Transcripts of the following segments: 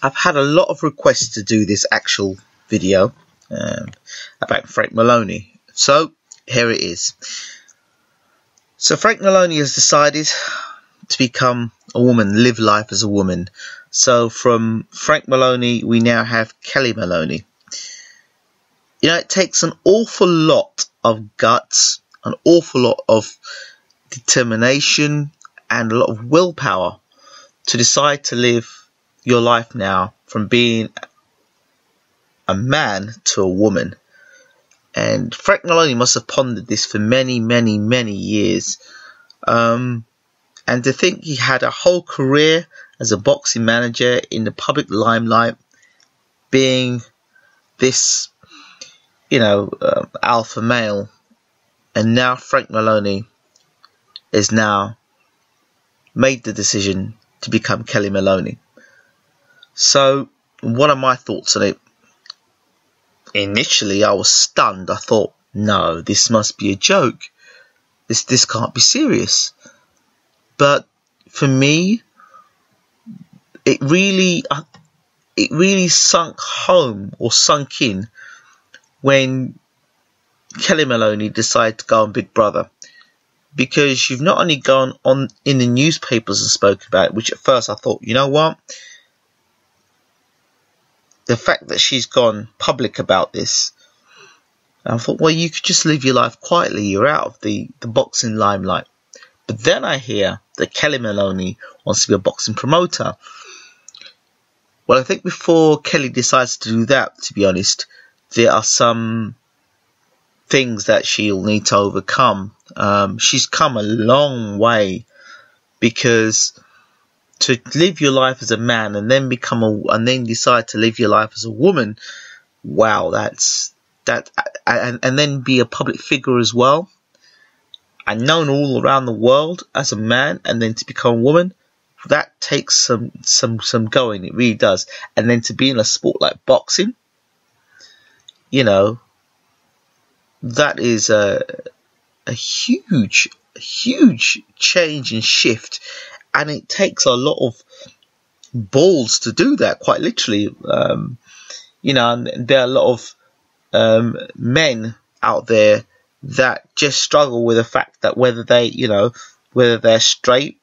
I've had a lot of requests to do this actual video about Frank Maloney. So here it is. So Frank Maloney has decided to become a woman, live life as a woman. So from Frank Maloney, we now have Kellie Maloney. You know, it takes an awful lot of guts, an awful lot of determination, and a lot of willpower to decide to live your life now from being a man to a woman. And Frank Maloney must have pondered this for many, many, many years. And to think he had a whole career as a boxing manager in the public limelight, being this, you know, alpha male, and now Frank Maloney has now made the decision to become Kellie Maloney. So, what are my thoughts on it? Initially, I was stunned. I thought, no, this must be a joke. This can't be serious. But for me, it really sunk home, or sunk in, when Kellie Maloney decided to go on Big Brother. Because you've not only gone on in the newspapers and spoken about it, which at first I thought, you know what? The fact that she's gone public about this, I thought, well, you could just live your life quietly. You're out of the boxing limelight. But then I hear that Kellie Maloney wants to be a boxing promoter. Well, I think before Kellie decides to do that, to be honest, there are some things that she'll need to overcome. She's come a long way, because to live your life as a man and then decide to live your life as a woman, wow, and then be a public figure as well, and known all around the world as a man, and then to become a woman, that takes some going. It really does. And then to be in a sport like boxing, you know, that is a huge change and shift, and it takes a lot of balls to do that, quite literally. You know, and there are a lot of men out there that just struggle with the fact that whether they're straight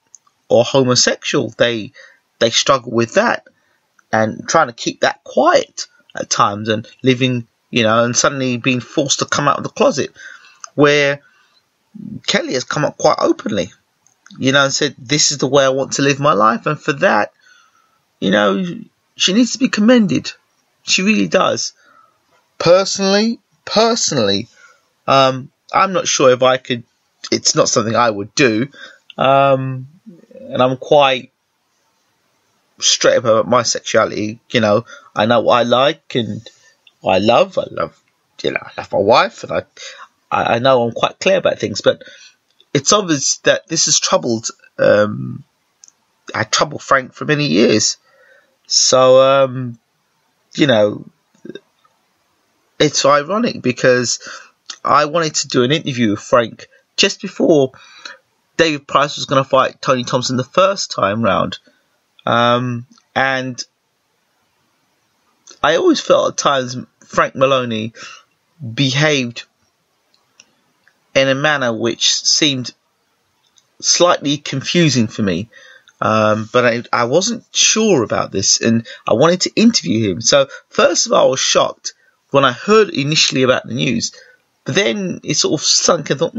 or homosexual, they struggle with that, and trying to keep that quiet at times, and living, you know, and suddenly being forced to come out of the closet, where Kellie has come up quite openly, you know, and said, this is the way I want to live my life. And for that, you know, she needs to be commended. She really does. Personally, I'm not sure if I could. It's not something I would do. And I'm quite straight up about my sexuality. You know, I know what I like and I love, you know, I love my wife, and I know I'm quite clear about things, but it's obvious that this has troubled, I troubled Frank for many years. So, you know, it's ironic, because I wanted to do an interview with Frank just before David Price was going to fight Tony Thompson the first time round. And I always felt at times Frank Maloney behaved in a manner which seemed slightly confusing for me. But I wasn't sure about this, and I wanted to interview him. So first of all, I was shocked when I heard initially about the news, but then it sort of sunk and thought,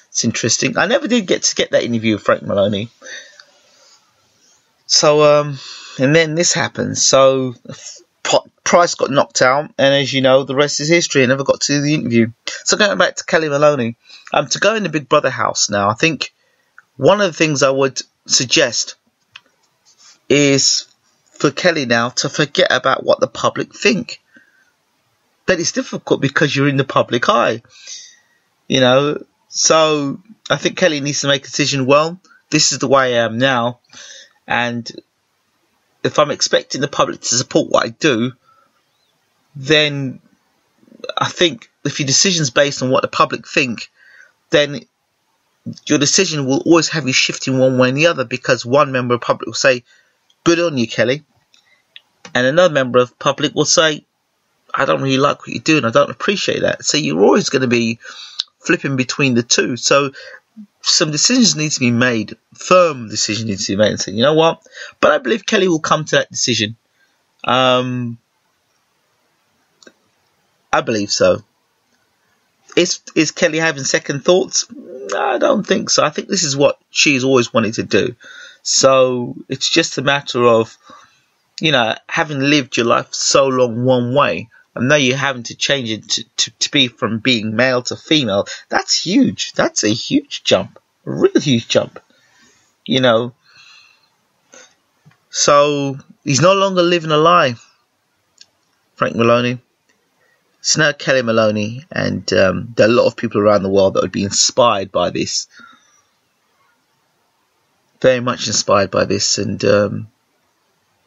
it's interesting. I never did get that interview with Frank Maloney. So, and then this happened. So Price got knocked out, and as you know, the rest is history. I never got to do the interview. So going back to Kellie Maloney, to go in the Big Brother house now, I think one of the things I would suggest is for Kellie now to forget about what the public think. That it's difficult because you're in the public eye, you know. So I think Kellie needs to make a decision. Well, this is the way I am now, and if I'm expecting the public to support what I do, then I think if your decision's based on what the public think, then your decision will always have you shifting one way and the other, because one member of the public will say, good on you, Kellie. And another member of the public will say, I don't really like what you're doing, I don't appreciate that. So you're always going to be flipping between the two. So some decisions need to be made, firm decision needs to be made, and say, you know what? But I believe Kellie will come to that decision. I believe so. Is Kellie having second thoughts? I don't think so. I think this is what she's always wanted to do. So it's just a matter of, you know, having lived your life so long one way, and now you're having to change it to be from being male to female. That's huge. That's a huge jump. A real huge jump. You know. So he's no longer living a lie, Frank Maloney. It's now Kellie Maloney, and there are a lot of people around the world that would be inspired by this. Very much inspired by this, and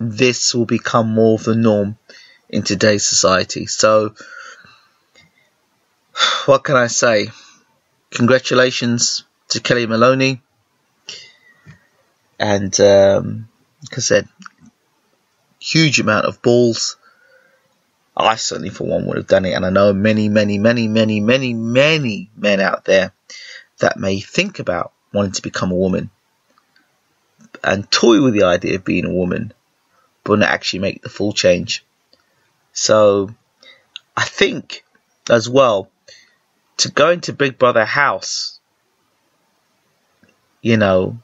this will become more of the norm in today's society. So, what can I say? Congratulations to Kellie Maloney, and like I said, huge amount of balls. I certainly, for one, would have done it, and I know many men out there that may think about wanting to become a woman and toy with the idea of being a woman, but not actually make the full change. So I think as well, to go into Big Brother house, you know,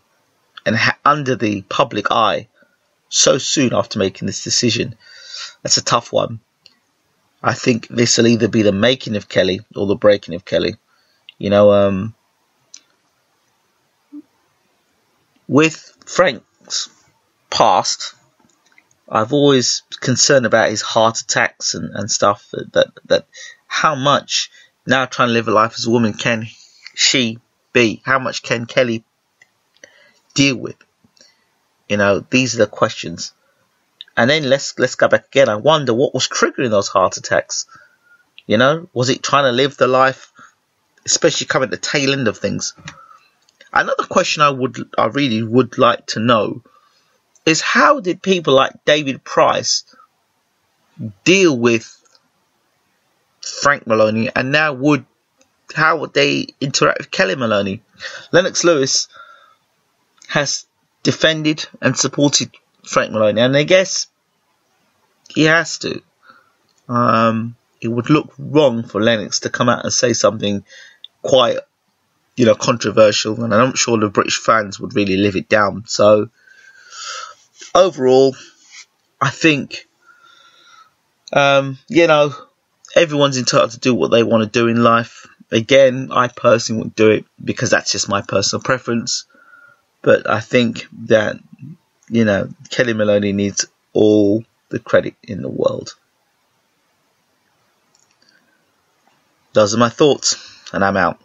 and under the public eye so soon after making this decision, that's a tough one. I think this will either be the making of Kellie or the breaking of Kellie. You know, with Frank's past, I've always concerned about his heart attacks and stuff. That how much, now trying to live a life as a woman, can she be? How much can Kellie deal with? You know, these are the questions. And then let's go back again. I wonder what was triggering those heart attacks. You know, was it trying to live the life, especially coming at the tail end of things? Another question I really would like to know is, how did people like David Price deal with Frank Maloney, and now how would they interact with Kellie Maloney? Lennox Lewis has defended and supported Frank Maloney, and I guess he has to. It would look wrong for Lennox to come out and say something quite, you know, controversial, and I'm not sure the British fans would really live it down. So overall, I think, you know, everyone's entitled to do what they want to do in life. Again, I personally wouldn't do it because that's just my personal preference. But I think that, you know, Kellie Maloney needs all the credit in the world. Those are my thoughts, and I'm out.